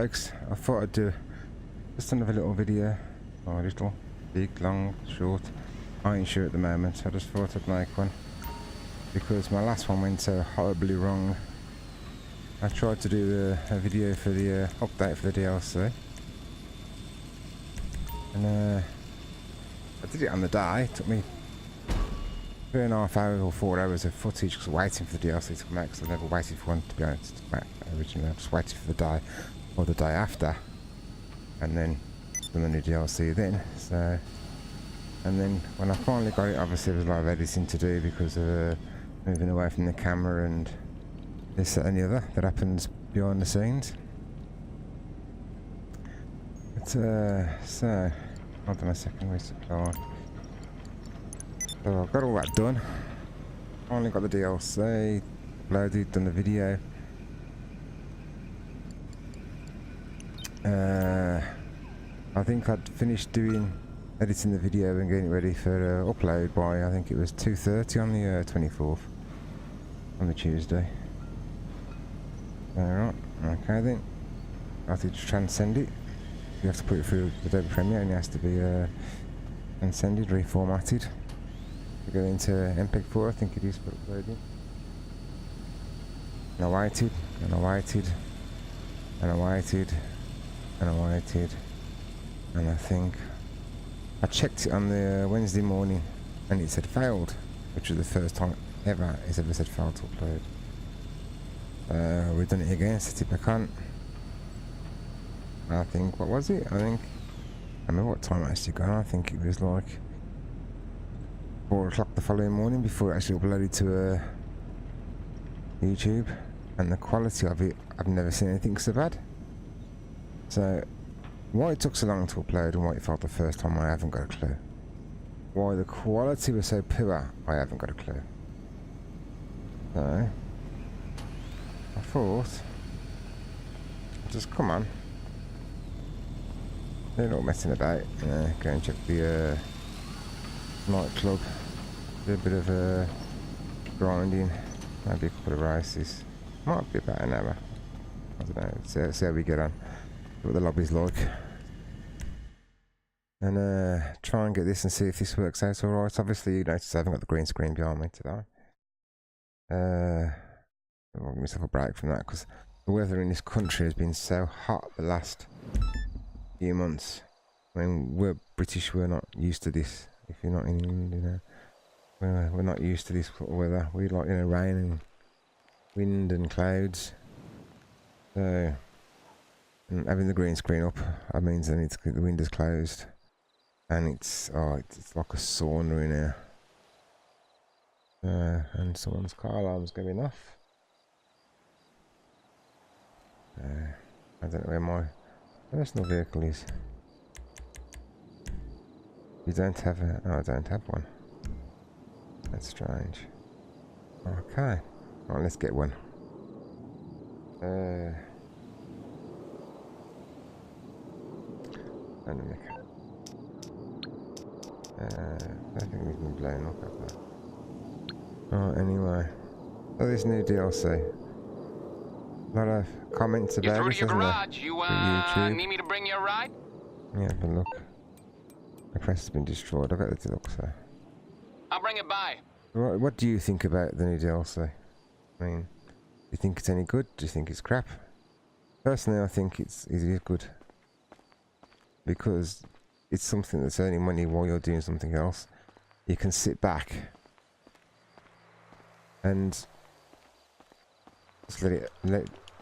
folks, I thought I'd do just another little video, or a little, big, long, short, I ain't sure at the moment. I just thought I'd make one because my last one went so horribly wrong. I tried to do a video for the update for the DLC, and I did it on the day. It took me 3.5 hours or 4 hours of footage because waiting for the DLC to come out, because I never waited for one to be honest. Originally I just waited for the day or the day after, and then done the new DLC then. So, and then when I finally got it, obviously there was a lot of editing to do because of moving away from the camera and this, that and the other that happens behind the scenes. But so, hold on a second, resupply. So I've got all that done. Finally got the DLC uploaded, done the video. I think I'd finished editing the video and getting it ready for upload by, I think it was 2:30 on the 24th, on the Tuesday. Alright, okay then. I have to transcend it. You have to put it through Adobe Premiere and it has to be transcended, reformatted to go into MPEG-4, I think it is, for uploading. And I waited, and I waited, and I waited, and I waited, and I think I checked it on the Wednesday morning and it said failed, which was the first time ever it's ever said failed to upload. We've done it again, set it back on. I think, what was it? I remember what time I actually got. I think it was like 4 o'clock the following morning before it actually uploaded to YouTube, and the quality of it, I've never seen anything so bad. So why it took so long to upload and why it failed the first time, I haven't got a clue. Why the quality was so poor, I haven't got a clue. So I thought, just come on, they're not messing about. Go and check the nightclub, do a bit of grinding, maybe a couple of races. Might be about an hour. I don't know. See how we get on. See what the lobby's like, and try and get this and see if this works out alright. Obviously, you notice I haven't got the green screen behind me today. I'll give myself a break from that because the weather in this country has been so hot the last few months. I mean, we're British, we're not used to this. If you're not in England, you know, we're not used to this weather. We like, you know, rain and wind and clouds. So, and having the green screen up, that means then the windows closed, and it's like a sauna in here. And someone's car alarm's going off. I don't know where my personal vehicle is. You don't have a... Oh, I don't have one. That's strange. Okay. Right, let's get one. Dynamic. I don't think we've been blown up at that. Right, anyway. So this new DLC. A lot of comments about it, isn't there? You need me to bring you a ride? Yeah, but look. The press has been destroyed. I've got it to look, so. I'll bring it by. What do you think about the new DLC? I mean, do you think it's any good? Do you think it's crap? Personally, I think it is good. Because it's something that's earning money while you're doing something else. You can sit back and just let it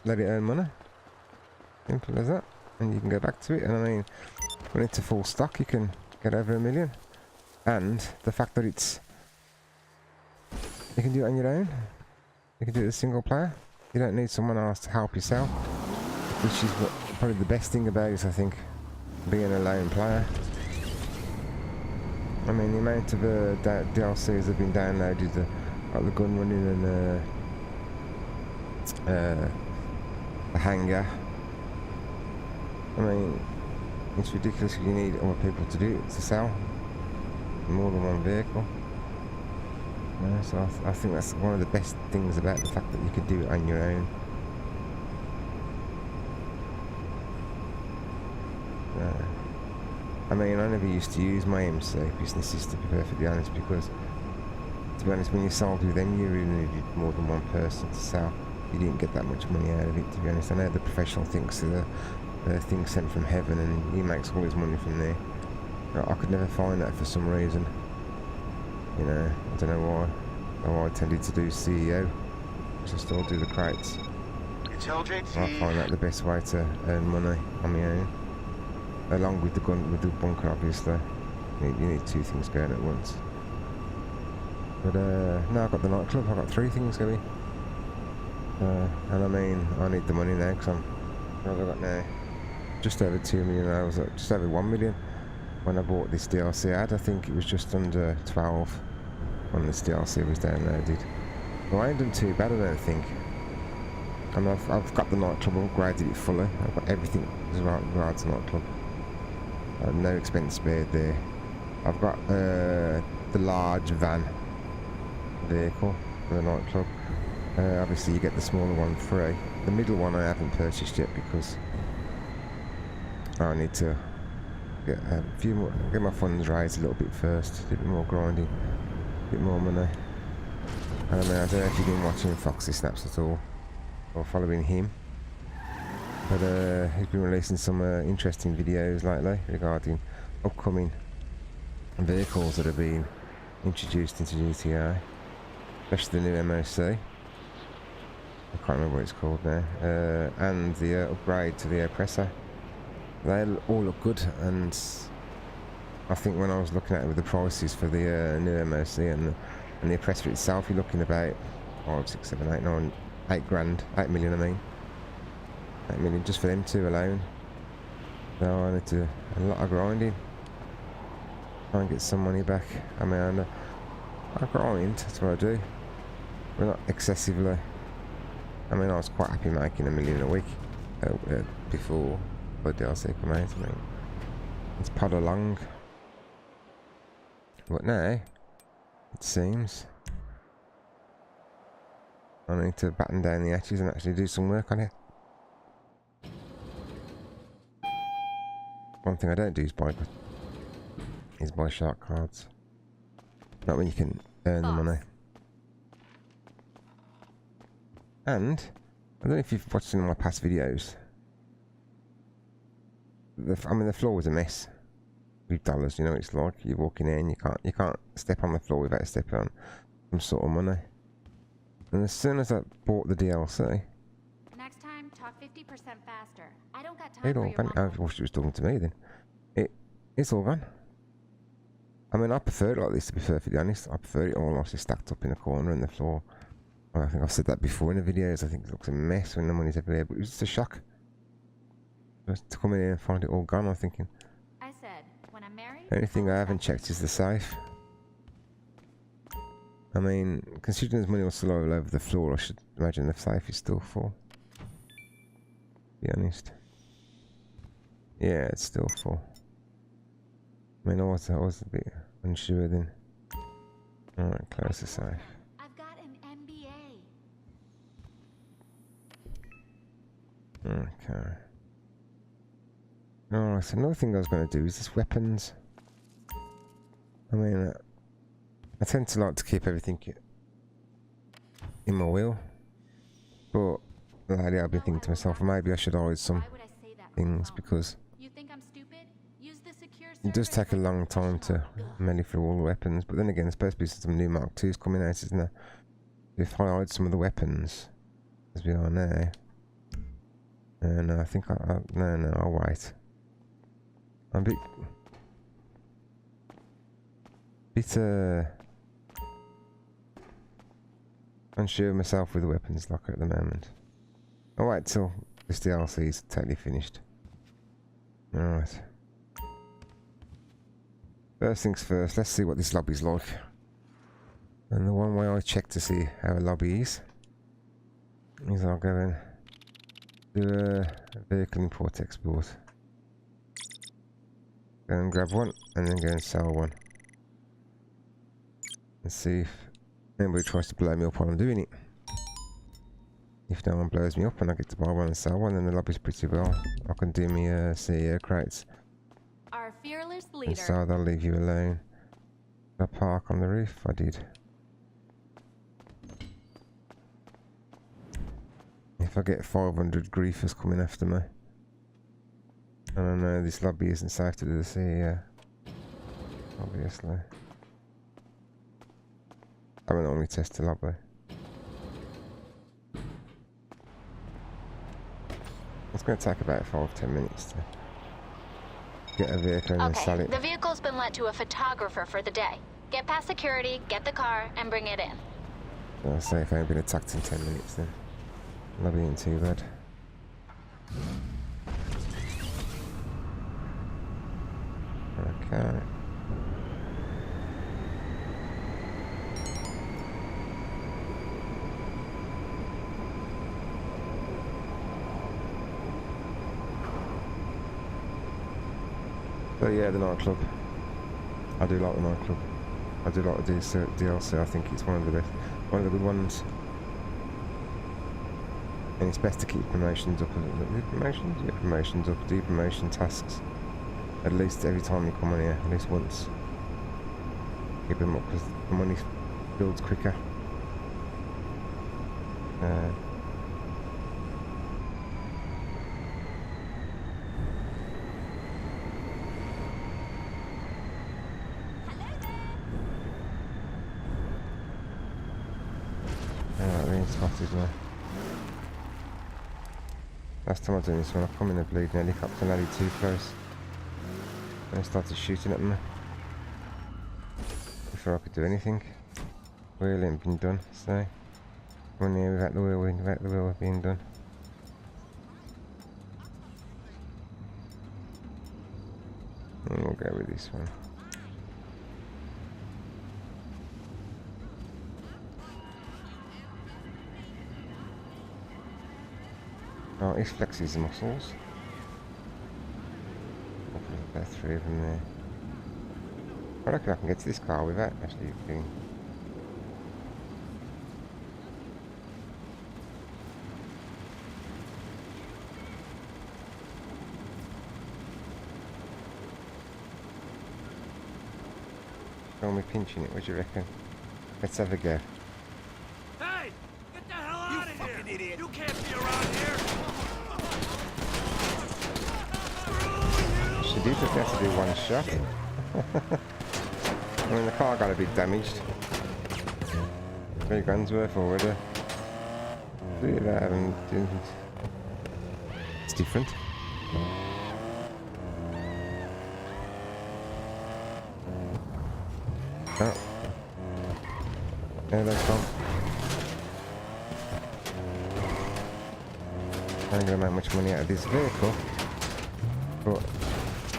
earn money. Simple as that. And you can go back to it. And I mean, when it's a full stock, you can get over 1 million. And the fact that you can do it on your own. You can do it as a single player. You don't need someone else to help yourself. Which is probably the best thing about it, I think. Being a lone player. I mean, the amount of DLCs have been downloaded, like the gun running and the hangar. I mean, it's ridiculous. You need other people to do it, to sell more than one vehicle. Yeah, so I think that's one of the best things about the fact that you could do it on your own. I mean, I never used to use my MC businesses, to be perfectly honest, because, to be honest, when you sold with them, you really needed more than one person to sell. You didn't get that much money out of it, to be honest. I know the professional thinks the thing sent from heaven and he makes all his money from there. I could never find that for some reason. You know, I don't know why. I tended to do CEO, because I still do the crates. It's LJT. I find that the best way to earn money on my own. Along with the bunker, obviously. You need two things going at once. But now I've got the nightclub. I've got 3 things going. And I mean, I need the money now, because what have I got now? Just over 2 million. I was at just over 1 million when I bought this DLC ad. I think it was just under 12 when this DLC was downloaded. Well, I ain't done too bad, I don't think. And I've got the nightclub, upgraded it fully. I've got everything as regards to nightclub. No expense spared there. I've got the large van vehicle for the nightclub. Obviously you get the smaller one free. The middle one I haven't purchased yet because I need to get a few more, get my funds raised a little bit first, do a bit more grinding, a bit more money. I don't know if you've been watching Foxy Snaps at all, or following him, but he's been releasing some interesting videos lately regarding upcoming vehicles that have been introduced into GTA, especially the new MOC. I can't remember what it's called now, and the upgrade to the oppressor. They all look good, and I think when I was looking at it with the prices for the new MOC and the oppressor itself, you're looking about 5, 6, 7, 8, 9, 8 grand, 8 million I mean. 8 million just for them two alone. So I need to a lot of grinding. Try and get some money back. I mean, I grind, that's what I do. But not excessively. I mean, I was quite happy making $1 million a week before the DLC came out. I mean, it's pod along. But now, it seems I need to batten down the hatches and actually do some work on it. One thing I don't do is buy shark cards. Not when you can earn the money. And I don't know if you've watched any of my past videos. I mean, the floor was a mess with dollars. You know, it's like you're walking in, you can't step on the floor without stepping on some sort of money. And as soon as I bought the DLC, next time, talk 50% faster. I don't got time it for all your gone. I wish she was talking to me then. It's all gone. I mean, I prefer it like this, to be perfectly honest. I prefer it all nicely stacked up in a corner in the floor. Well, I think I've said that before in the videos. I think it looks a mess when the money's everywhere, but it was just a shock. Just to come in here and find it all gone, I'm thinking. I said, when I'm married, The only thing I haven't checked is the safe. I mean, considering there's money all still all over the floor, I should imagine the safe is still full. To be honest. Yeah, it's still full. I mean, I was a bit unsure then. Alright, close the safe. I've got an MBA. Okay. Alright, so another thing I was going to do is this weapons. I mean, I tend to like to keep everything in my wheel. But lately I've been thinking to myself, maybe I should hide some Why would I say that things wrong? because You think I'm stupid? Use the secure it does service take a long time to melee through all the weapons. But then again, there's supposed to be some new Mark IIs coming out, isn't there? If I hide some of the weapons, as we are now, no, I think no, I'll wait. I'm a bit unsure of myself with the weapons locker at the moment. I'll wait till this DLC is totally finished. Alright. First things first, let's see what this lobby's like. And the one way I check to see how a lobby is I'll go and do a vehicle import export. Go and grab one and then go and sell one. And see if anybody tries to blow me up while I'm doing it. If no one blows me up and I get to buy one and sell one, then the lobby's pretty well. I can do me CEO crates our fearless And leader. so they'll leave you alone. I park on the roof. I did. If I get 500 griefers coming after me. I don't know, this lobby isn't safe to do this here, obviously. I would only test the lobby. It's going to take about 5-10 minutes to get a vehicle and then sell Okay, it. the vehicle's been lent to a photographer for the day. Get past security, get the car, and bring it in. I'll say if I ain't been attacked in 10 minutes then. Lobby ain't too bad. Okay. So yeah, the nightclub. I do like the nightclub. I do like the DLC. I think it's one of the best, one of the good ones. And it's best to keep promotions up. Promotions? Yeah, promotions up. Do promotion tasks. At least every time you come on here, at least once. Keep them up because the money builds quicker. Being spotted now. Last time I done this one, I come in a bleeding helicopter nearly too close. And they started shooting at me. Before I could do anything. Wheel ain't been done, so. One here without the wheel being done. And we'll go with this one. Oh, he flexes his muscles. About 3 of them there. I reckon I can get to this car without actually being. Are we pinching it? What do you reckon? Let's have a go. Hey! Get the hell out of here! Idiot. You can't be around here! She did just have to do one shot. I mean, the car got a bit damaged. 3 grand's worth already. See that and it's different. Oh. There they come. I ain't gonna make much money out of this vehicle, but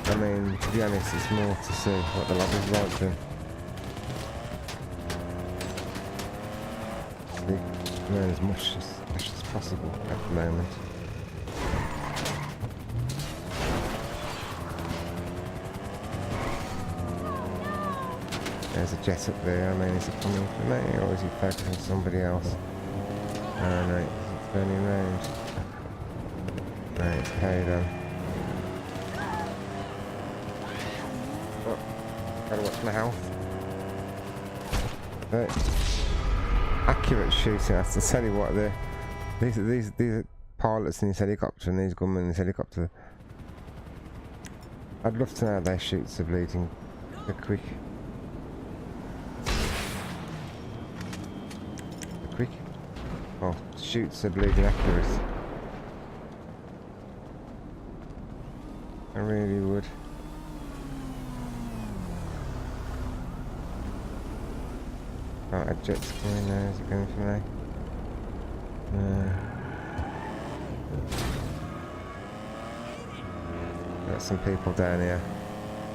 I mean, to be honest, it's more to see what the lobby's like then. Learn as much as possible at the moment. There's a jet up there. I mean, is it coming for me or is it focusing on somebody else? Oh no, it's turning around. Right, it's carried on. Oh, gotta watch my health. But accurate shooting, I have to tell you what, these pilots in this helicopter and these gunmen in this helicopter. I'd love to know how their shoots are bleeding quick. Oh, shoots are bleeding accurate. I really would. Oh, a jet's coming now. Is it going for me? No. Got some people down here.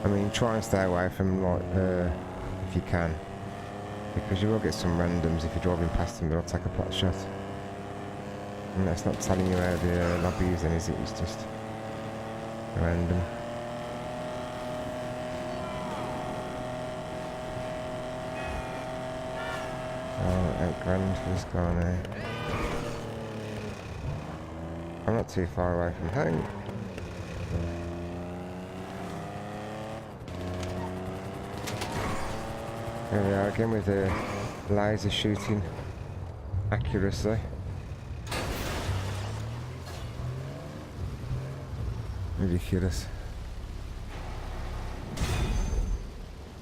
I mean, try and stay away from like if you can, because you will get some randoms if you're driving past them. They'll take a pot shot. And that's not telling you how the lobby is, then, is it? It's just random. Oh, $8 grand for this car now. I'm not too far away from home. Here we are again with the laser shooting accuracy. Ridiculous.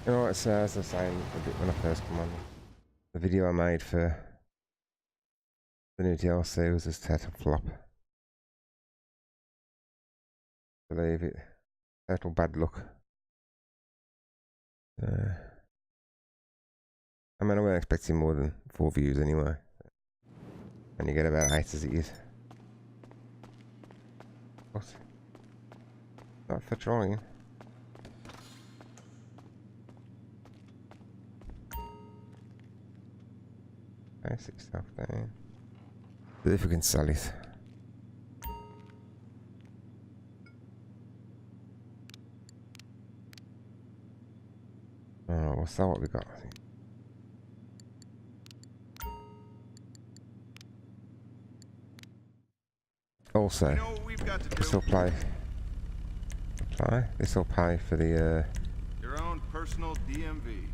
You know what, as I was saying a bit when I first come on, the video I made for the new DLC was a total flop. Believe it. Total bad luck. I mean, I wasn't expecting more than 4 views anyway. And you get about 8 as it is. What? Not for trying. Basic stuff down. See if we can sell it. Oh, what's that what we got? I think. Also, You know what we've got to do? this will play. This will pay for the Your own personal DMV.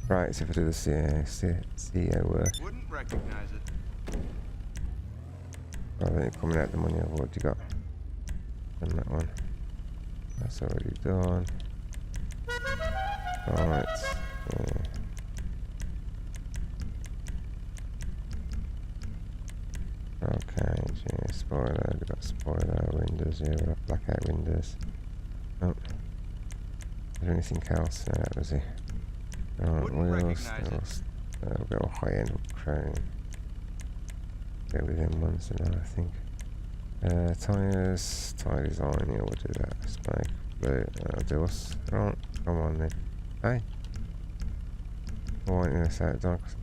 right, so if I do the CEO work, Wouldn't recognize it. oh, then it's coming out the money I've already got. And that one. That's already done. Alright. Yeah. Okay, yeah, spoiler, we've got spoiler, windows, yeah, we've got blackout windows. Oh. Is there anything else? No, that was it. Alright, wheels, we'll go high end crane. Go with them ones now, I think. Tyres, tyre design, yeah, we'll do that. Smoke, blue, do us. Right, come on then. Hey. Why aren't you gonna say it, dogs?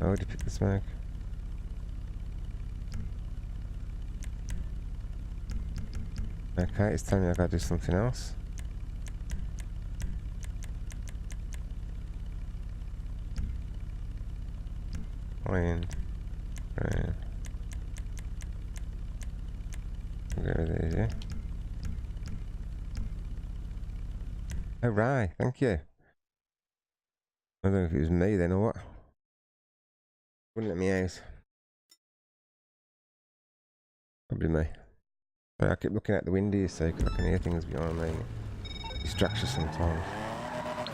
I already picked the smoke. Okay, it's telling me I gotta do something else. Iron. Right. Go there, yeah. Oh, right, thank you. I don't know if it was me then or what. Wouldn't let me out. Probably me. But I keep looking out the window, you see, because I can hear things behind me. Distracts you sometimes.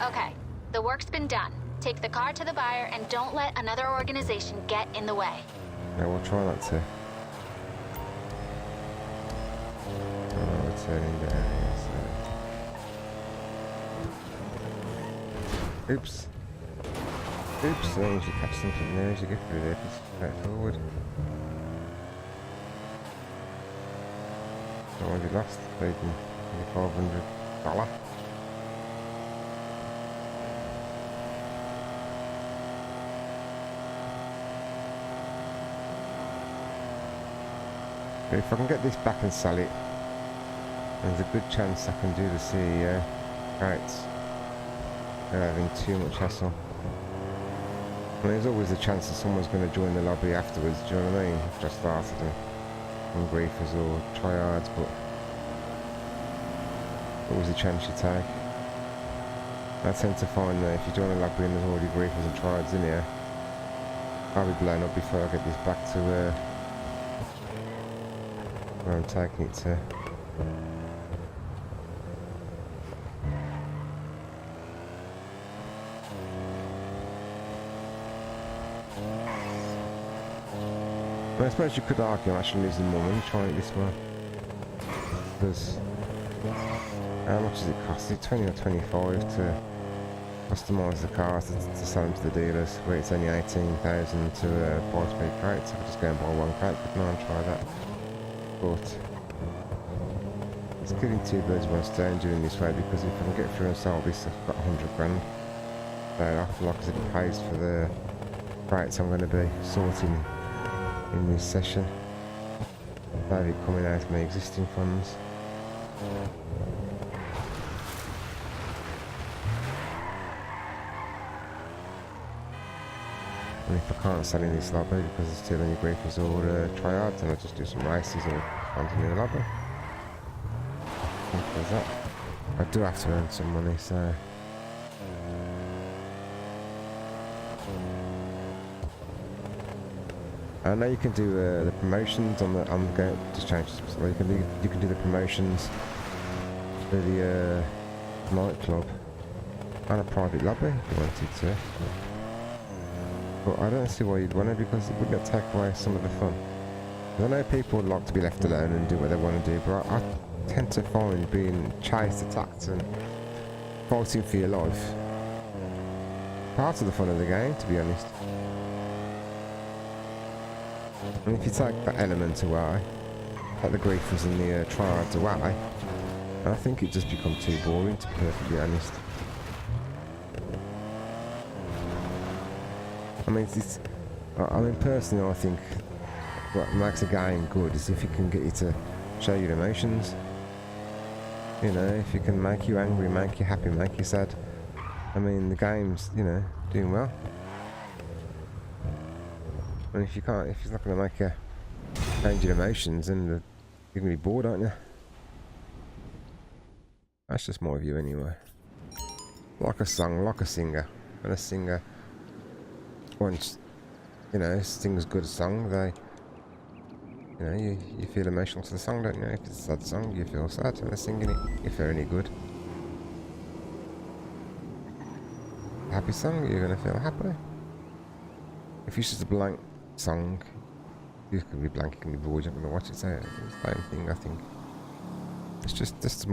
Okay, the work's been done. Take the car to the buyer and don't let another organization get in the way. Yeah, we'll try not to. Oh, we're turning down here, so. Oops. Oops, so you should catch something there as you get through there, it's straightforward. I already lost, paid them $500. But if I can get this back and sell it, there's a good chance I can do the CEO. Right. They're having too much hassle. And there's always a chance that someone's going to join the lobby afterwards, do you know what I mean? After I started and griefers or tryhards, but always a chance you take. I tend to find that if you join a lobby and there's already griefers and tryhards in here, I'll be blown up before I get this back to where I'm taking it to. Well, I suppose you could argue I'm actually losing more money trying it this way. Because how much does it cost? Is it 20 or 25 to customise the cars to sell them to the dealers, where it's only 18,000 to buy 3 crates? I could just go and buy 1 crate, couldn't I, and try that. But it's killing 2 birds with 1 stone doing this way, because if I can get through and sell this, I've got 100 grand. So I feel like it pays for the crates I'm going to be sorting in this session. Maybe coming out of my existing funds. And if I can't sell in this lobby because there's too many griefers or tryhards, then I'll just do some races or find a new lobby. think there's that. I do have to earn some money, so... I know you can do the promotions on the game. Just change this. You can do the promotions for the nightclub and a private lobby if you wanted to. But I don't see why you'd want to, because it wouldn't take away some of the fun. I know people would like to be left alone and do what they want to do, but I tend to find being chased, attacked, and fighting for your life part of the fun of the game, to be honest. And if you take that element away, like the griefers and the triads away, I think it just becomes too boring, to be perfectly honest. I mean, personally, I think what makes a game good is if it can get you to show your emotions. You know, if it can make you angry, make you happy, make you sad. I mean, the game's, you know, doing well. And if it's not going to make you change your emotions, then you're going to be bored, aren't you? That's just my view anyway. Like a song, like a singer. When a singer once, you know, sings a good song, they, you know, you feel emotional to the song, don't you? If it's a sad song, you feel sad when they're singing it, if they're any good. A happy song, you're going to feel happy. If it's just a blank song, you can be blank, you can be bored, you're not going to watch it, so it's the same thing, I think. It's just, that's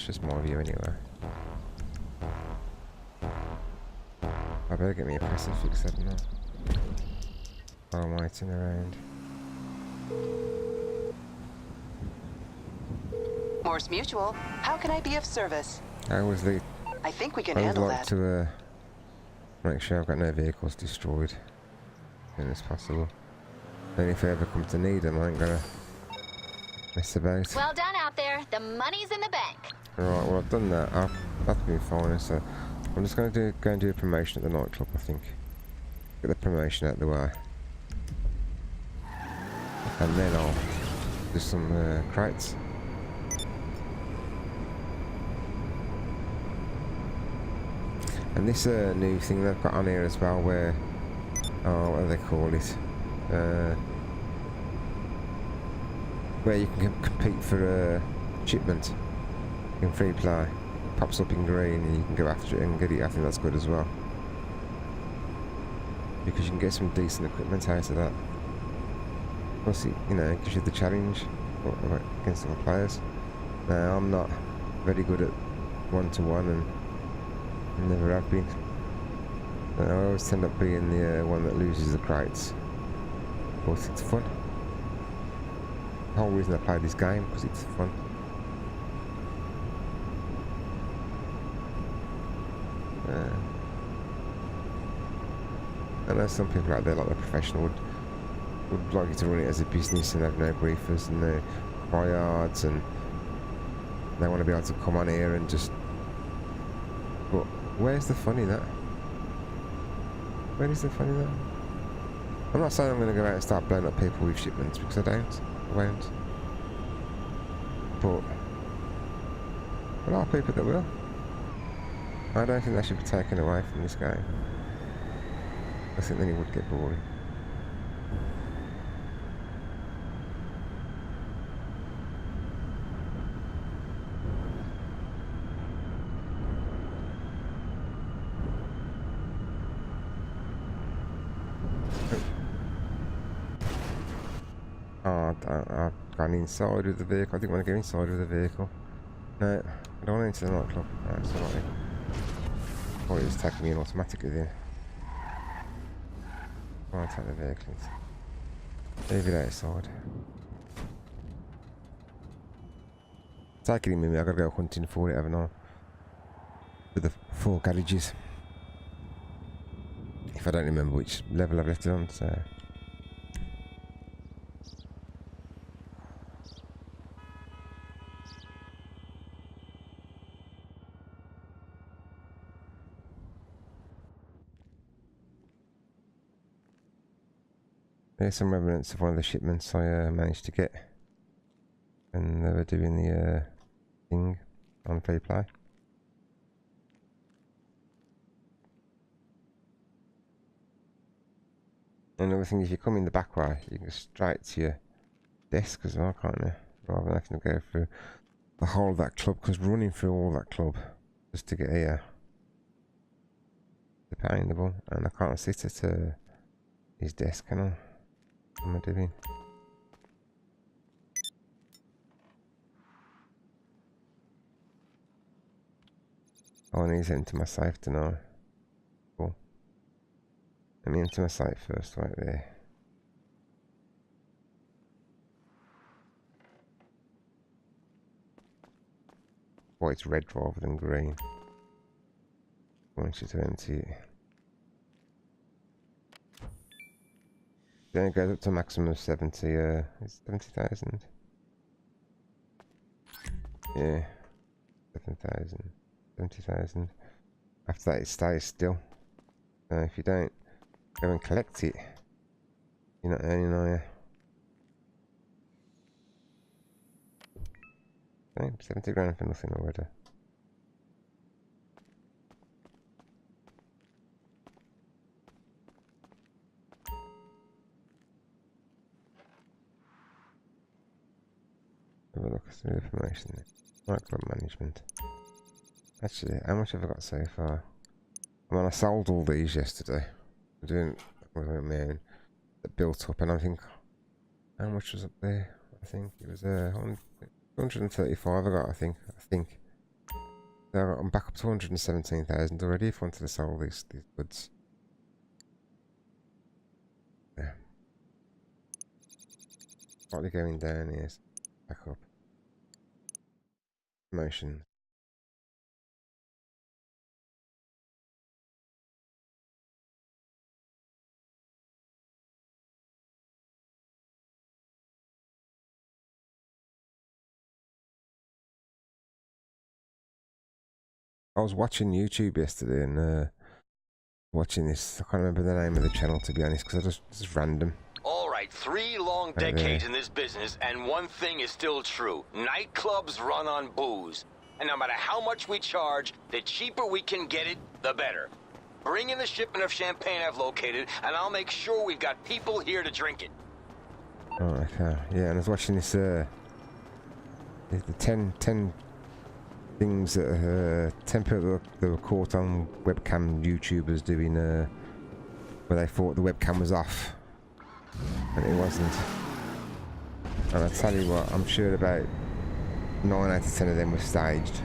just my view anyway. I better get me a pressing fix up now. While I'm waiting around. Morse Mutual, how can I be of service? I always think we can handle like that. to make sure I've got no vehicles destroyed as soon as possible. Then if I ever come to need them, I ain't gonna mess about. Well done out there. The money's in the bank. Right, well I've done that. That's been fine. So I'm just going to go and do a promotion at the nightclub, I think. Get the promotion out of the way. And then I'll do some crates. And this new thing they've got on here as well, where, what do they call it? Where you can compete for a shipment in free play. Pops up in green and you can go after it and get it. I think that's good as well, because you can get some decent equipment out of that. Plus it, you know, gives you the challenge against other players. Now I'm not very good at one-to-one and never have been. I always tend up being the one that loses the crates. But it's fun. The whole reason I play this game, because it's fun. I know some people out there, like the professional, would like you to run it as a business and have no briefers and no tryhards, and they want to be able to come on here and just... But where's the fun in that? Where is the fun in that? I'm not saying I'm going to go out and start blowing up people with shipments, because I won't. But there are people that will. I don't think that should be taken away from this game. I think then it would get boring. I've gone inside with the vehicle. I didn't want to go inside with the vehicle. No, I don't want to enter the nightclub. No, it's alright. Oh, it was taking me in automatically then. I want to take the vehicles. Leave it outside. Taking him with me, I've got to go hunting for it, haven't I? With the 4 garages. If I don't remember which level I've left it on, so... There's some remnants of one of the shipments I managed to get. And they were doing the thing on free play. Another thing, if you come in the back way, you can go straight to your desk as well, can't you? Rather than having to go through the whole of that club, because running through all that club just to get here is painful, and I can't sit at his desk, can I? What am I doing? Oh, I need to enter my safe tonight. Cool. Let me enter my safe first, right there. Oh, it's red rather than green. I want you to empty it. Then it goes up to a maximum of 70, it's 70,000. Yeah. 7,000. 70,000. After that it stays still. If you don't go and collect it, you're not earning, are you? Okay, 70 grand for nothing already. Have a look at the information there. Micro management. Actually, how much have I got so far? I mean, I sold all these yesterday. I'm doing my own that built up, and I think how much was up there? I think it was 135. I got. I think. So I'm back up to 117,000 already. If I wanted to sell these goods, yeah. Slightly going down here. Back up. Promotions. I was watching YouTube yesterday and watching this. I can't remember the name of the channel, to be honest, because I just random. All right, 3 long decades in this business, and one thing is still true. Nightclubs run on booze. And no matter how much we charge, the cheaper we can get it, the better. Bring in the shipment of champagne I've located, and I'll make sure we've got people here to drink it. Oh, okay. Yeah, and I was watching this, the 10 things that, 10 people that were caught on webcam YouTubers doing, where they thought the webcam was off. And it wasn't. And I tell you what, I'm sure about 9 out of 10 of them were staged.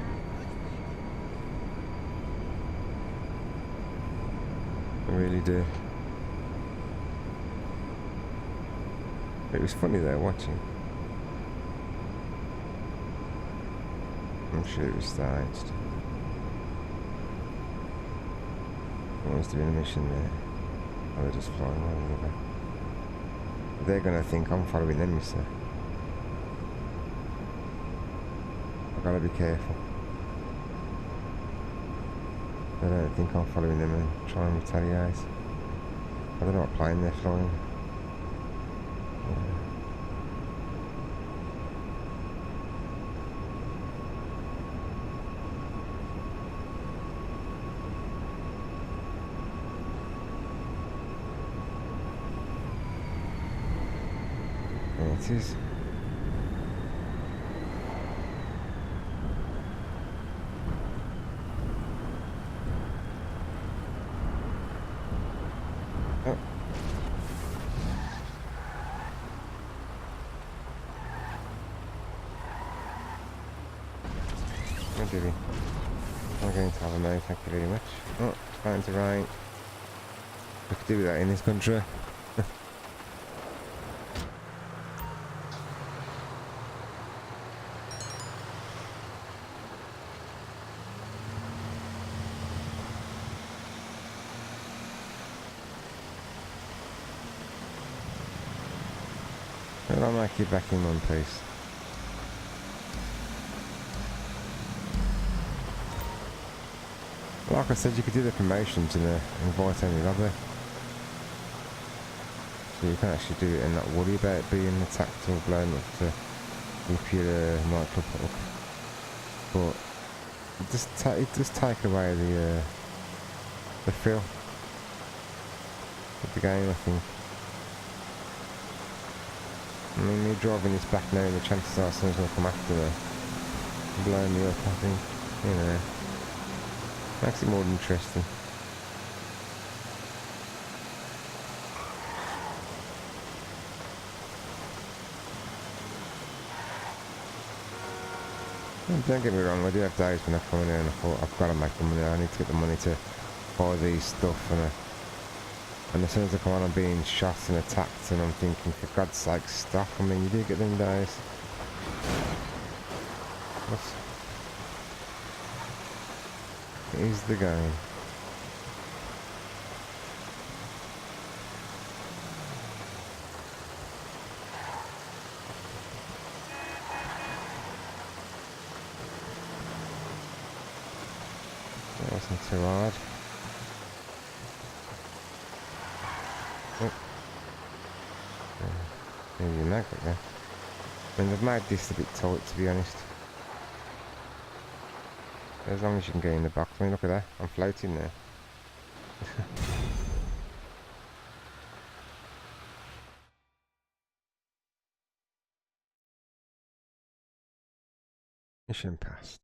I really do. It was funny though, watching. I'm sure it was staged. Someone was doing a mission there. Oh, they're just flying around the back. They're gonna think I'm following them, mister. I gotta be careful. They don't think I'm following them and try and retaliate. I don't know what plane they're flying. There it is. Oh. Oh, dearie. I'm going to have a no, thank you very much. Oh, it's starting to rain. We could do that in this country. But I'll make it back in one piece. Like I said, you could do the promotions in the invite only lobby. So you can actually do it and not worry about being attacked or blown up to if you're a nightclub hook. But it does take away the feel of the game, I think. I mean, me driving this back now, the chances are someone's going to come after me and blow me up, I think. You know, makes it more interesting. Don't get me wrong, I do have days when I come in here and I thought I've got to make the money, I need to get the money to buy these stuff, and as soon as I come on I'm being shot and attacked and I'm thinking, for God's sake, stop. I mean, you do get them days. It is the game. That wasn't too hard. Oh. Maybe you mag it there. I mean, they've made this a bit tight, to be honest. As long as you can get in the box. I mean, look at that. I'm floating there. Mission passed.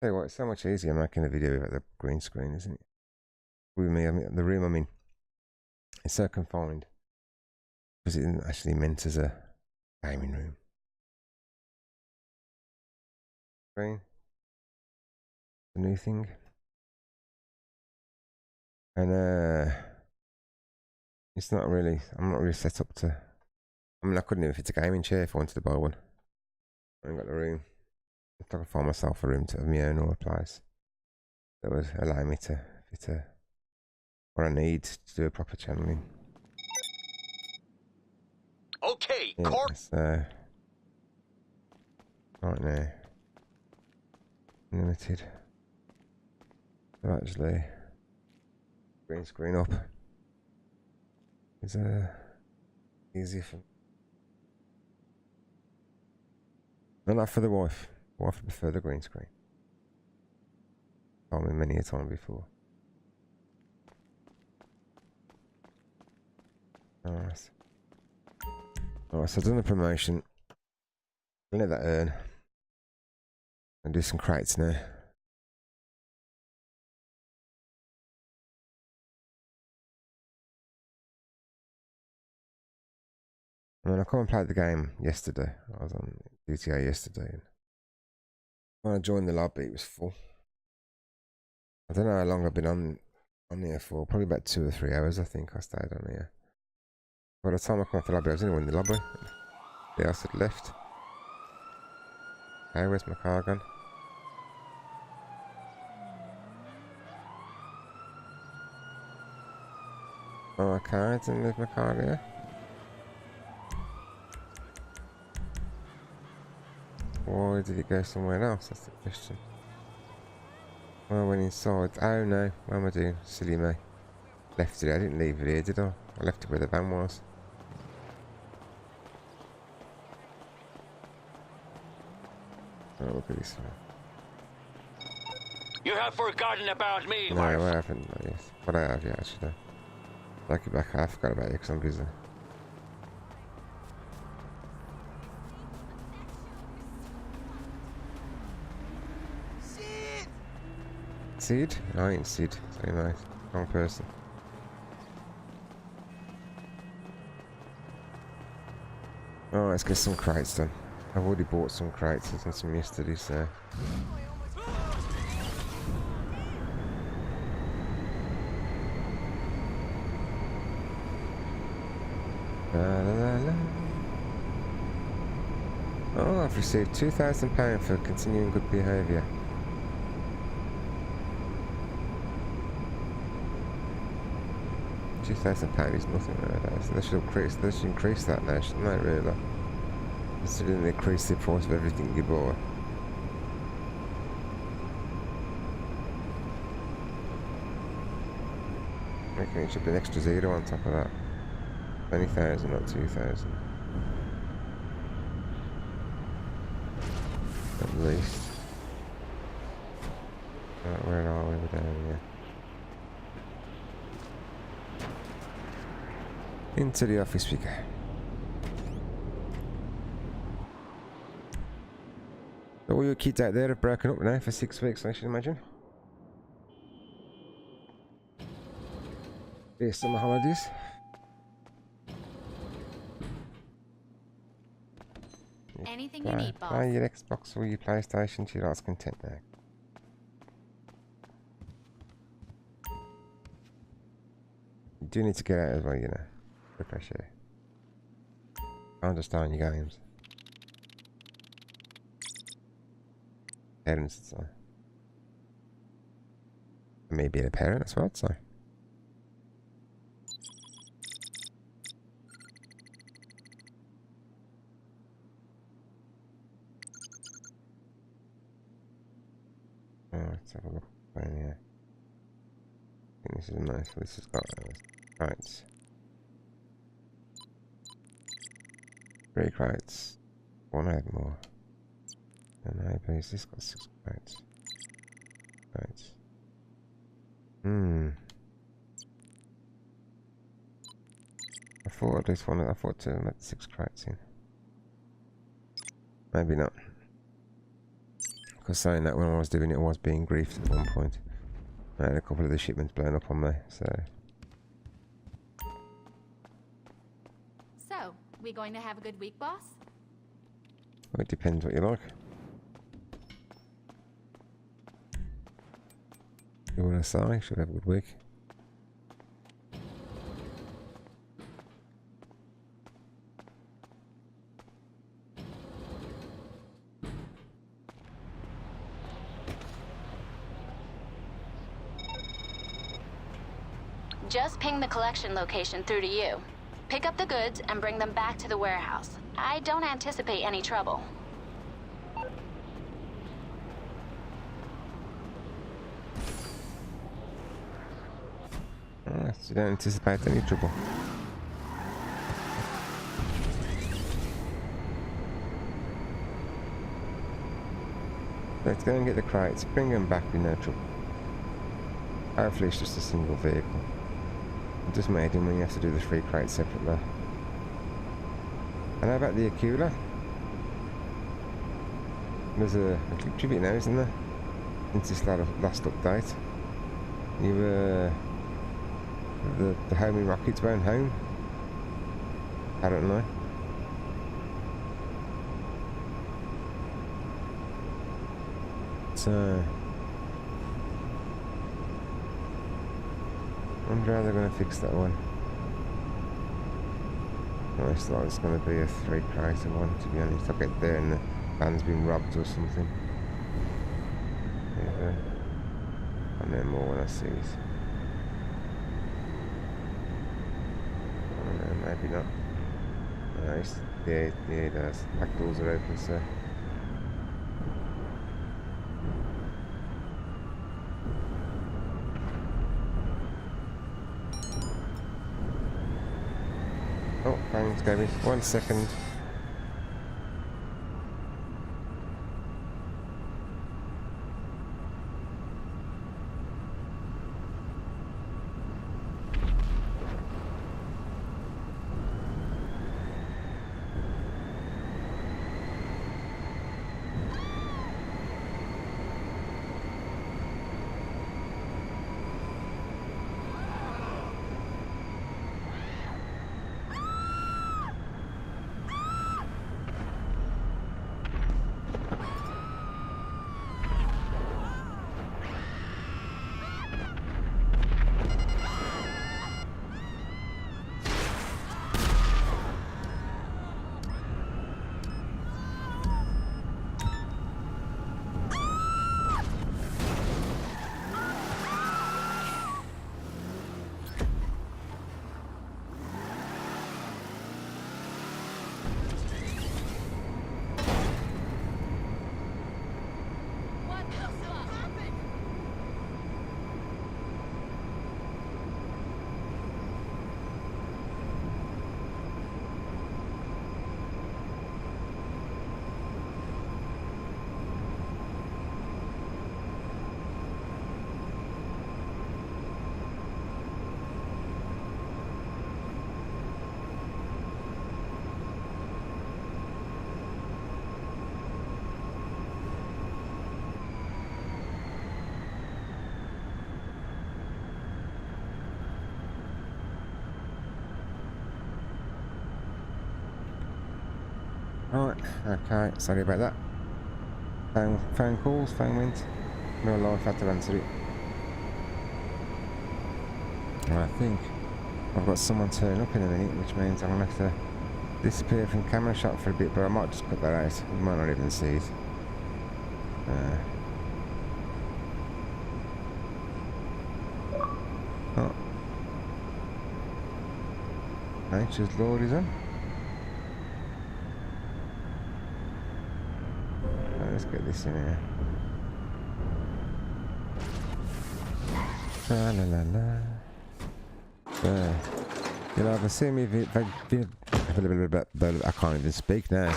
Tell you what, it's so much easier making a video without the green screen, isn't it? With me, I mean, the room I'm in, it's so confined because it isn't actually meant as a gaming room. Screen, the new thing, and it's not really. I'm not really set up to. I mean, I couldn't even fit a gaming chair if I wanted to buy one. I haven't got the room. If I could find myself a room to have my own or a place that would allow me to fit what I need to do a proper channeling. Okay, Yeah, Cork. Right now, limited. So actually, green screen up is easy for. No, not for the wife. The wife would prefer the green screen. Told me many a time before. Alright. Alright, so I've done the promotion. Let that earn. And do some crates now. I mean, I come and played the game yesterday. I was on GTA yesterday. And when I joined the lobby, it was full. I don't know how long I've been on here for. Probably about 2 or 3 hours, I think I stayed on here. By the time I come off the lobby, I was in the lobby. The else had left. Hey, where's my car gone? Oh, okay, I didn't leave my car there. Why did it go somewhere else? That's the question. Well, I went inside. Oh no, what am I doing? Silly me. Left it. I didn't leave it here, did I? I left it where the van was. Oh, look at this one. You have forgotten about me, No, I haven't. No, yes. But I have, yeah, actually. Take it back. I forgot about you because I'm busy. Sid? No, I ain't Sid. Sorry, mate. Wrong person. Oh, let's get some crates done. I've already bought some crates. I've done some yesterday, so. La, la, la, la. Oh, I've received £2,000 for continuing good behaviour. £2,000 is nothing nowadays. So they should increase that now, shouldn't they, really? Considering they increase the price of everything you buy. reckon it should be an extra 0 on top of that. 20,000, not 2,000. At least. Right, where are we? We're down here. Into the office we go. So all your kids out there have broken up now for 6 weeks, I should imagine. There's summer holidays. Anything you need, boss. Play your Xbox or your PlayStation to your heart's content now. You do need to get out as well, you know. Fresh air. I understand your games. Parents and so. Maybe a parent as well, so. Oh, let's have a look. Oh, yeah. I think this is nice. This has got crates. 3 crates. 1 add more. And maybe this has got 6 crates. Crates. I thought this one. I thought to let 6 crates in. Maybe not. Because saying that when I was doing it, I was being griefed at one point. I had a couple of the shipments blown up on me, so. So, we going to have a good week, boss? Well, it depends what you like. You want to say, should have a good week. Just ping the collection location through to you. Pick up the goods and bring them back to the warehouse. I don't anticipate any trouble. Alright, so you don't anticipate any trouble. Let's go and get the crates, bring them back with no trouble. Hopefully it's just a single vehicle. I just made him when you have to do the 3 crates separately. And how about the Aquila? There's a glitch of it now, isn't there? Since this last update. The homing rockets went home. Apparently. So I wonder how they're going to fix that one. I thought it's going to be a 3 crate one, to be honest. I'll get there and the van's been robbed or something. Yeah. And then more when I see it. I don't know, maybe not. Nice. Yeah, it does. Back doors are open, so. Oh, thanks, Gabby. 1 second. Right, okay, sorry about that. Phone calls, phone went. Real life, had to answer it. I think I've got someone turning up in a minute, which means I'm going to have to disappear from camera shot for a bit, but I might just cut that out. You might not even see it. Oh. Nature's Lord is on. Let's get this in here. La la la la. There. You'll either see me I can't even speak now.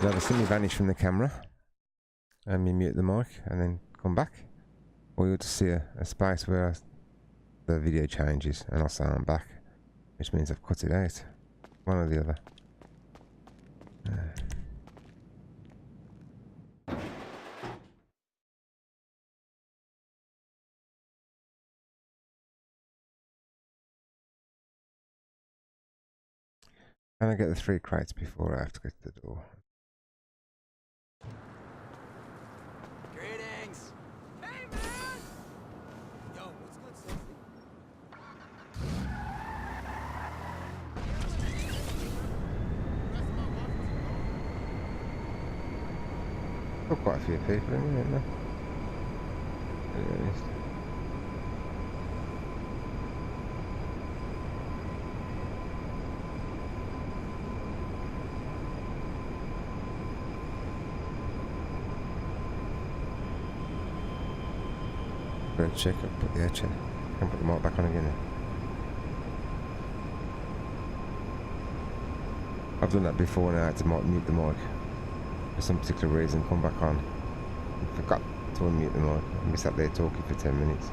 You'll either see me vanish from the camera and me mute the mic and then come back, or you'll just see a space where the video changes and I'll say I'm back, which means I've cut it out. One or the other. Can I get the 3 crates before I have to get to the door? Greetings. Hey, man. Yo, what's good, sexy? Got quite a few people in here, isn't there? To be honest. Better check up, but yeah, check. Can put the mic back on again. I've done that before and I had to mute the mic for some particular reason, come back on. I forgot to unmute the mic. We sat there talking for 10 minutes.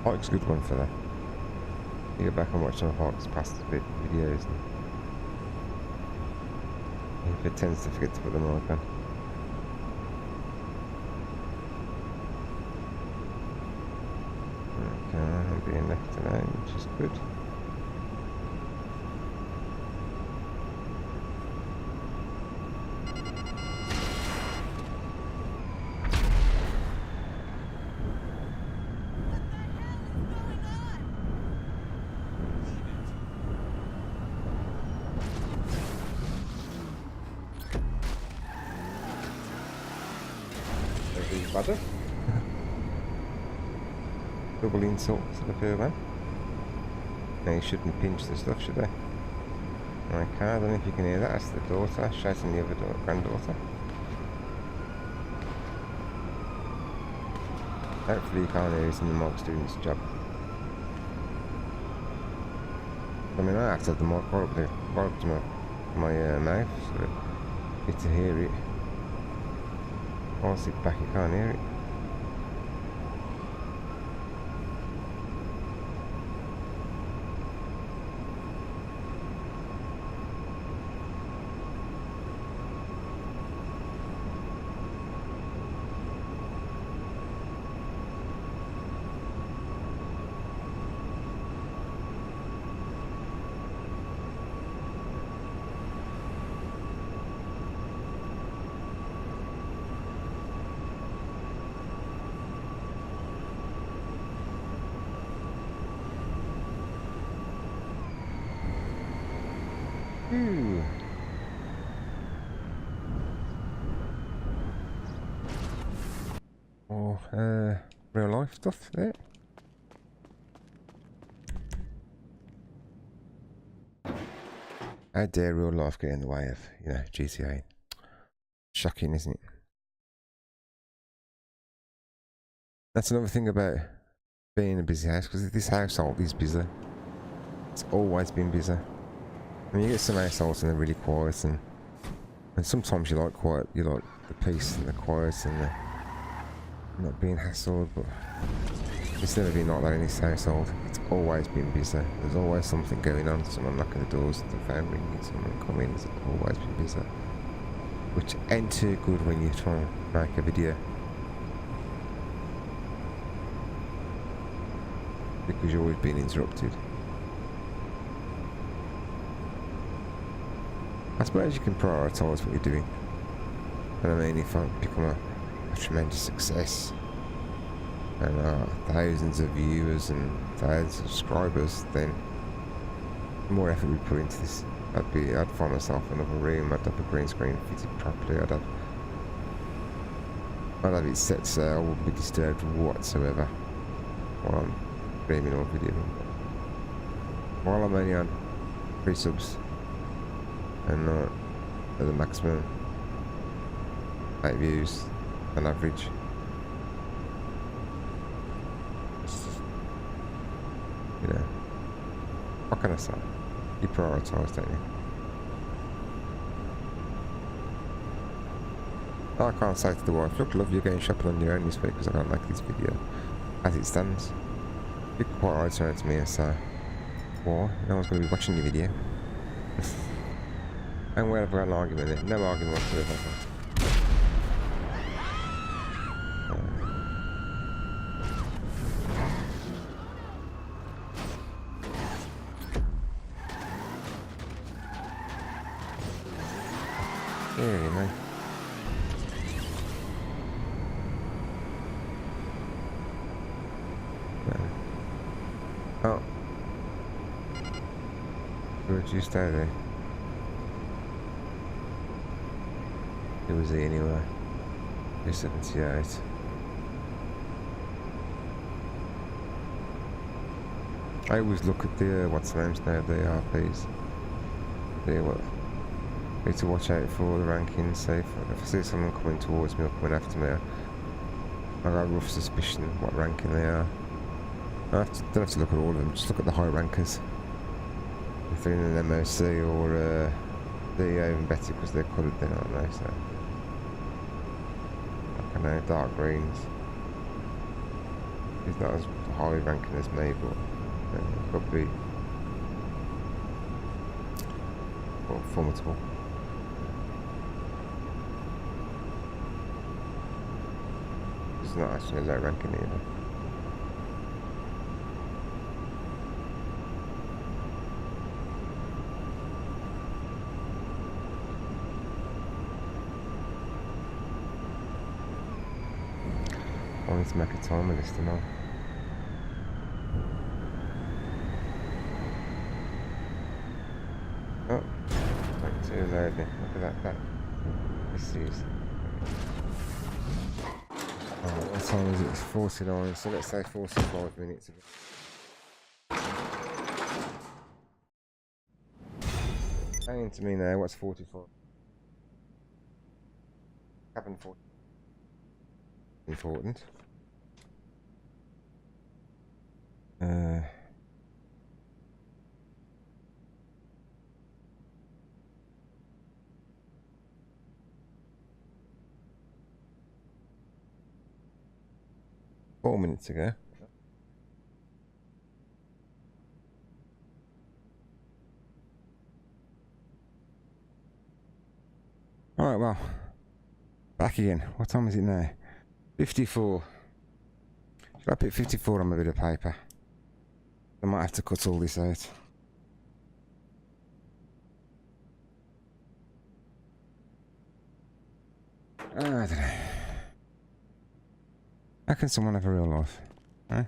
Mike's a good one for that. You go back and watch some of Mike's past videos. And he tends to forget to put the mic on. Okay, I'm being left alone, which is good. Butter. Double insult to the poor man. Now you shouldn't pinch the stuff, should they? Okay, I don't know if you can hear that. That's the daughter shouting the other granddaughter. Hopefully you can't hear it in the mic doing its job. I mean, I have to have the mic right up to my mouth so you get to hear it. I'll sit back, you can't hear it. Ooh. Or real life stuff there. How dare real life get in the way of, you know, GTA? Shocking, isn't it? That's another thing about being in a busy house, because this household is busy. It's always been busy. I mean, you get some households and they're really quiet, and sometimes you like quiet, you like the peace and the quiet and the not being hassled, but it's never been like that in this household. It's always been busy. There's always something going on, someone knocking the doors, the phone ringing, someone coming. It's always been busy, which ain't too good when you're trying to make a video, because you're always being interrupted. I suppose you can prioritise what you're doing. And I mean, if I become a tremendous success and thousands of viewers and thousands of subscribers, then the more effort we put into this, I'd find myself another room, I'd have a green screen fitted properly, I'd have it set so I wouldn't be disturbed whatsoever while I'm streaming or videoing. While I'm only on 3 subs and not at the maximum 8 views on average. It's just, you know, what can I say? You prioritise, don't you? I can't say to the wife, look love, you're going shopping on your own this week because I don't like this video. As it stands, you can quite right turn to me and say, well, no one's going to be watching your video. And we'll have an argument there. No argument whatsoever. Really, man. Oh. Where'd you stay there? It was he anyway. 278. I always look at the what's the names now, the RPs. What I need to watch out for the rankings. So if I see someone coming towards me or coming after me, I got a rough suspicion what ranking they are. Don't have to look at all of them, just look at the high rankers. If they're in an MOC or they're even better because they're coloured then, aren't they? So, I know, dark greens. He's not as high ranking as me, but he could be formidable. He's not actually low ranking either. I need to make a timer list now. Oh, not too loud then. Look at that. This is. Oh, what time is it? It's 49, so let's say 45 minutes ago. Hang to me now, what's 44? Cabin 40. Important. 4 minutes ago. Alright, well, back again. What time is it now? 54. Should I put 54 on my bit of paper? I might have to cut all this out. I don't know. How can someone have a real life? Huh?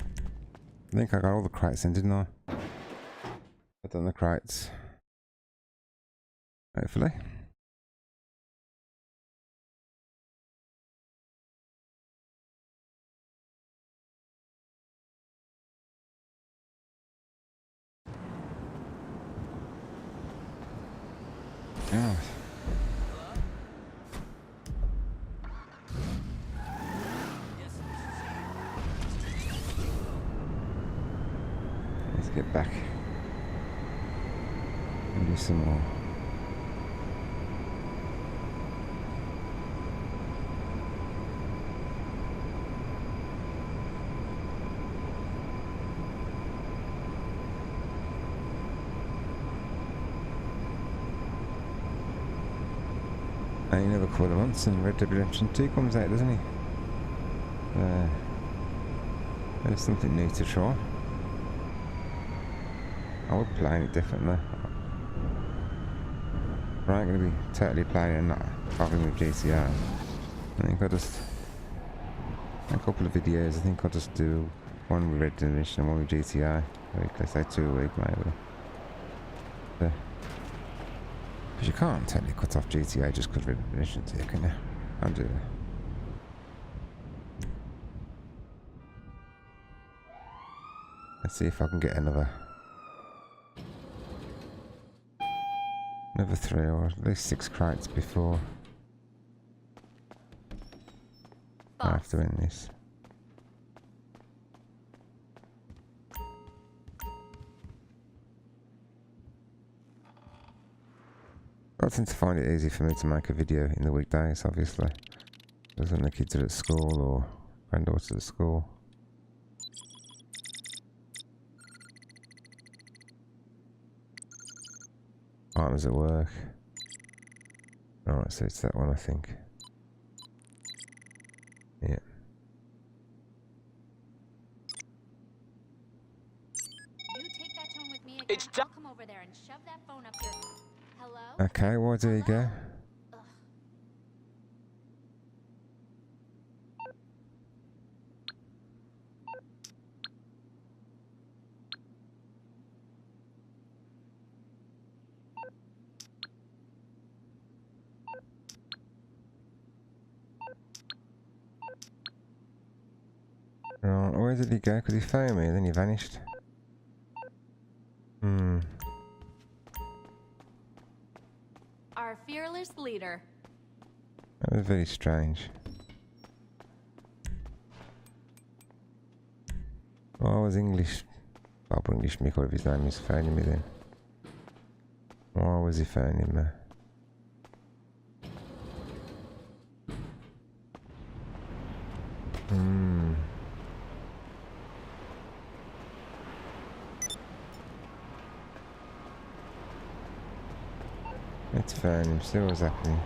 I think I got all the crates in, didn't I? I've done the crates. Hopefully. Yeah. Let's get back and do some more. Another couple of months and Red Dead Redemption 2 comes out, doesn't he? There's something new to try. I would play it definitely. I ain't gonna be totally playing and not bothering with GTA. I think I'll just... a couple of videos, I think I'll just do one with Red Dead Redemption and one with GTA. Let's say 2 a week maybe. Because you can't totally cut off GTA just because Red Dead Redemption's here, can you? Can't do that. Let's see if I can get another 3 or at least 6 crates before I have to win this. I tend to find it easy for me to make a video in the weekdays, obviously. Because when the kids are at school or granddaughters at school. Partners at work. Alright, so it's that one, I think. Yeah. You take that tone with me again, It's I'll come over there and shove that phone up your... Hello? Okay, well, there you go. Ugh. Right, where did he go? Because he found me and then he vanished. Our fearless leader. That was very strange. Why was English... Bob English Mick, whatever his name is, phoning me then? Why was he phoning me? Let's phone him, see what's happening.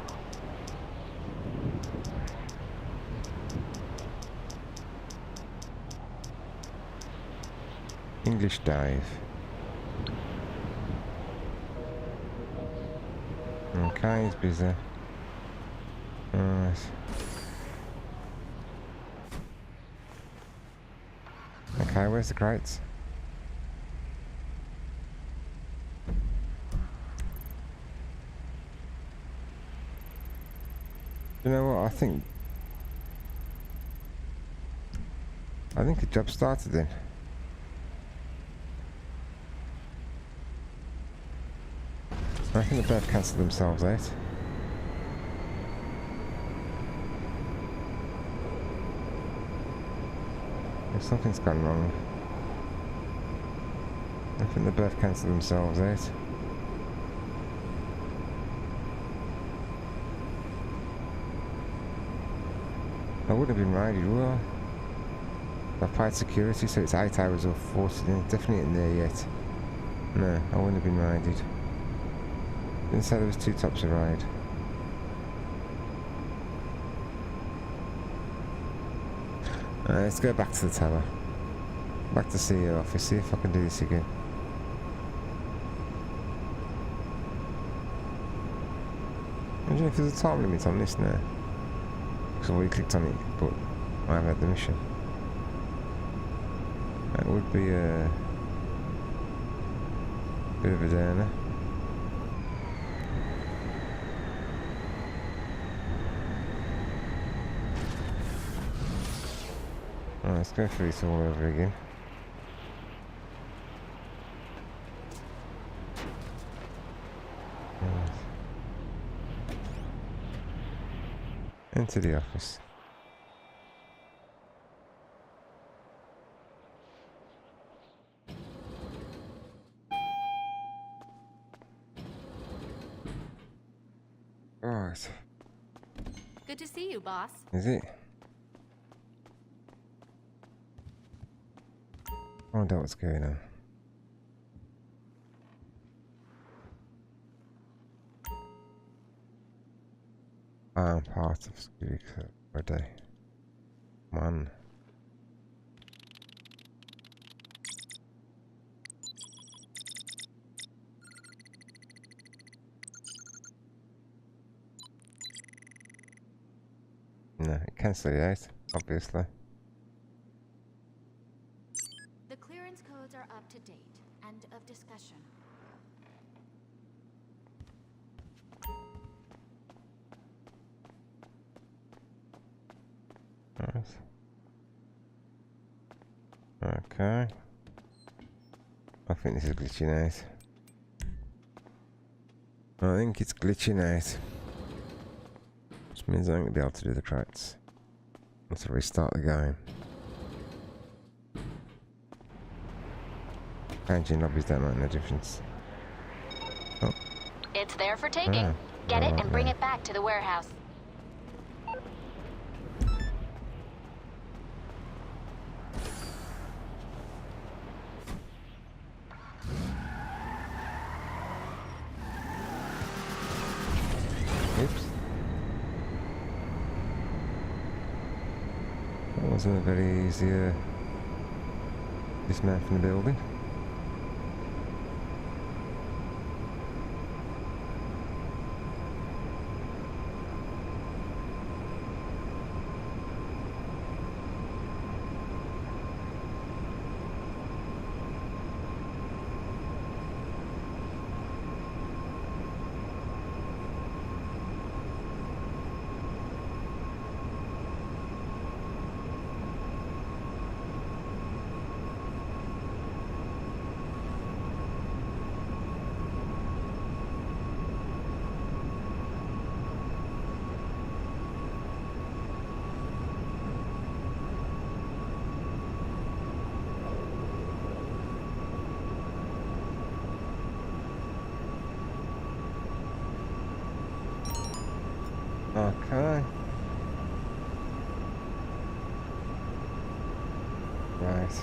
English Dave. Okay, he's busy. Alright. Okay, where's the crates? You know what, I think the job started then. I think they both cancelled themselves out. If something's gone wrong. I think they both cancelled themselves out. I would have been raided, well. I've paid security, so it's 8 hours or 40. Definitely in there yet. No, I wouldn't have been raided. Didn't say there was 2 types of raid. Let's go back to the tower. Back to CEO office, see if I can do this again. Imagine if there's a time limit on this now. Because I've already clicked on it, but I haven't had the mission. That would be a bit of a downer. Alright, let's go through this all over again. Right. Into the office. Right. Good to see you, boss. Is it? I wonder what's going on. I'm part of security for a day. Come on. No, it cancelled it out, obviously. The clearance codes are up to date. End of discussion. Nice. Okay. I think this is glitching out. I think it's glitching out. Which means I ain't gonna be able to do the crates. Let's restart the game. Changing lobbies don't make no difference. Oh. It's there for taking. Ah, Get it right and bring there. it back to the warehouse. Oops. That wasn't a very easy dismount from the building. Okay. Right.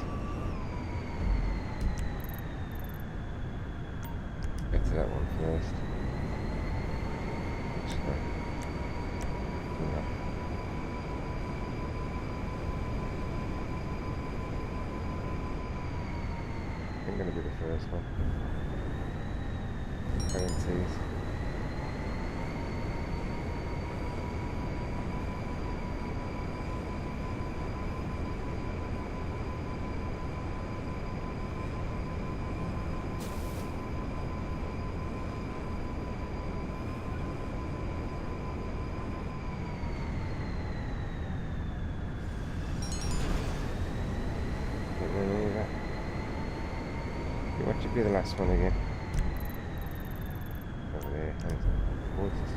Get to that one first. Actually, no. I'm gonna be the first one. Guarantees. What should be the last one again? Over there. What's this?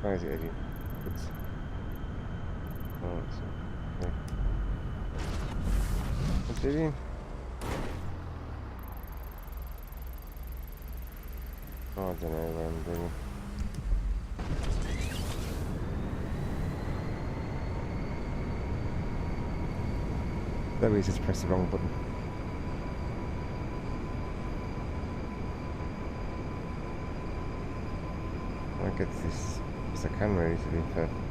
Where is it, Eddie? It's... Oh, it's... Okay. What's it doing? Oh, I don't know what I'm doing. That way, just press the wrong button. I get this as I can really, to be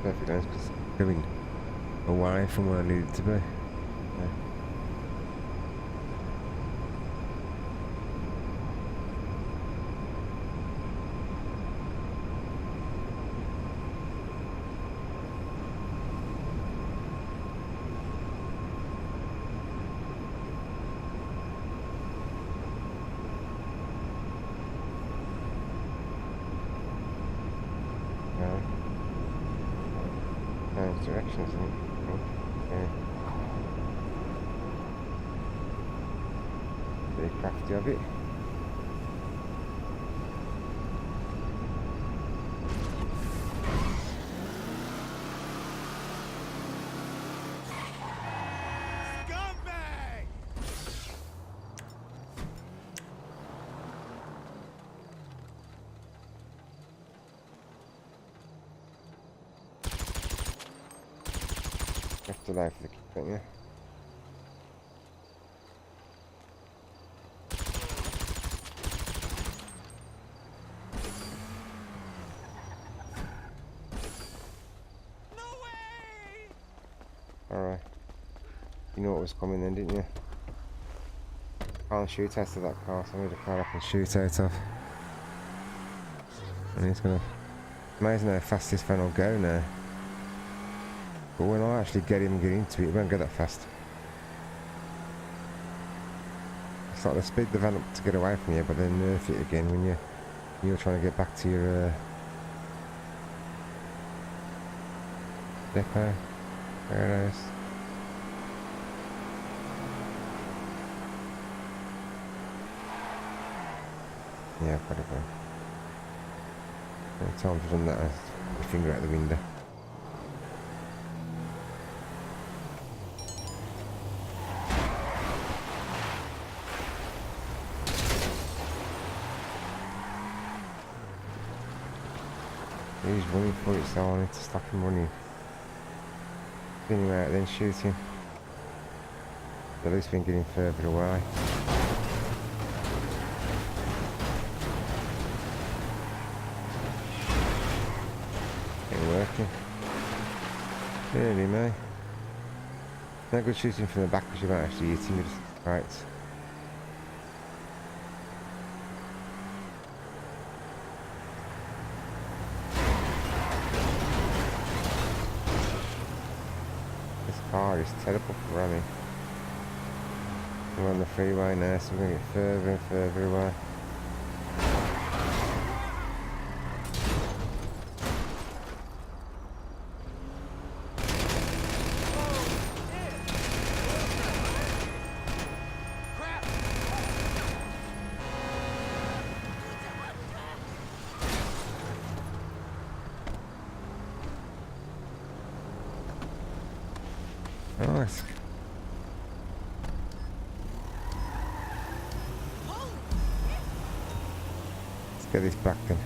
perfectly honest, because it's going away from where I need it to be. Yeah. Directions, isn't it? Okay. Very crafty of it. have to allow for the kick, don't you? Alright. You know what was coming then, didn't you? Can't shoot out of that car, so I need a car I can shoot out of. And he's gonna... Amazing how fast this van will go now. But when I actually get him and get into it, it won't go that fast. It's like they speed the van up to get away from you, but then nerf it again when you're trying to get back to your depot. There it is. Yeah, I've got to go. Time to run that my finger out the window. He's running for it, so I need to stop him running. Spin him out, then shoot him. At least we can get him further away. Ain't working. Really, mate. No good shooting from the back because you won't actually hit him. Right. This car is terrible for running. We're on the freeway now, so we're going to get further and further away. Nice. Let's get this back then.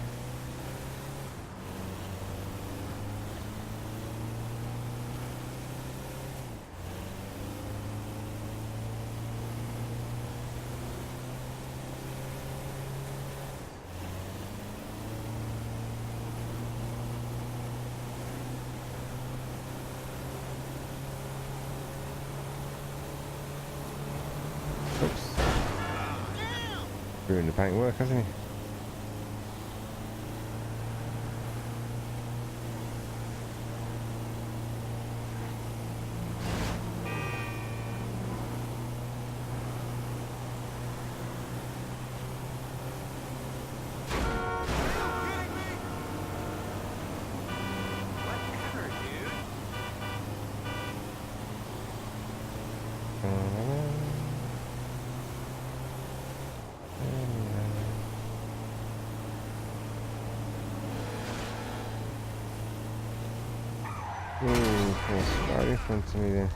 Oops. Ruined the paintwork, hasn't he? What's right in front of me then?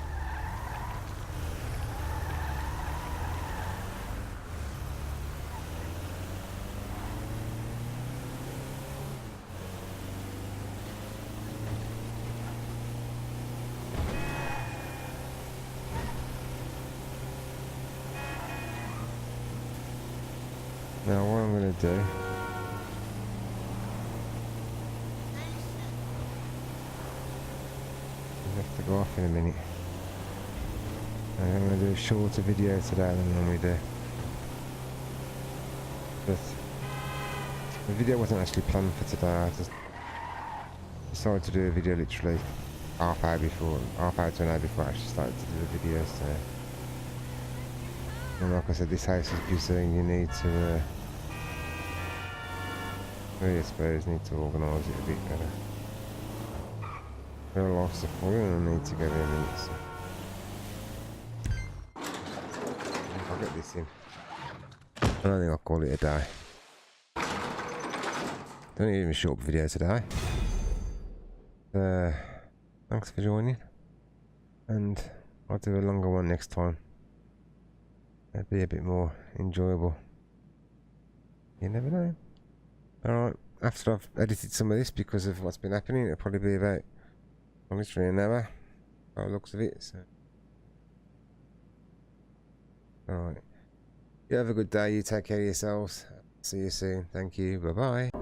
Now what I'm going to do, I have to go off in a minute. I'm going to do a shorter video today than I normally do. But the video wasn't actually planned for today. I just decided to do a video literally half hour to an hour before I actually started to do the video. So, and like I said, this house is busy and you need to really, I suppose, need to organise it a bit better. There are lots of foil and I need to go there in a minute. So. I'll get this in. I don't think I'll call it a day. Don't need even a short video today. Thanks for joining. And I'll do a longer one next time. It'll be a bit more enjoyable. You never know. Alright, after I've edited some of this because of what's been happening, it'll probably be about literally an hour. by the looks of it. So. Alright. You have a good day. You take care of yourselves. See you soon. Thank you. Bye bye.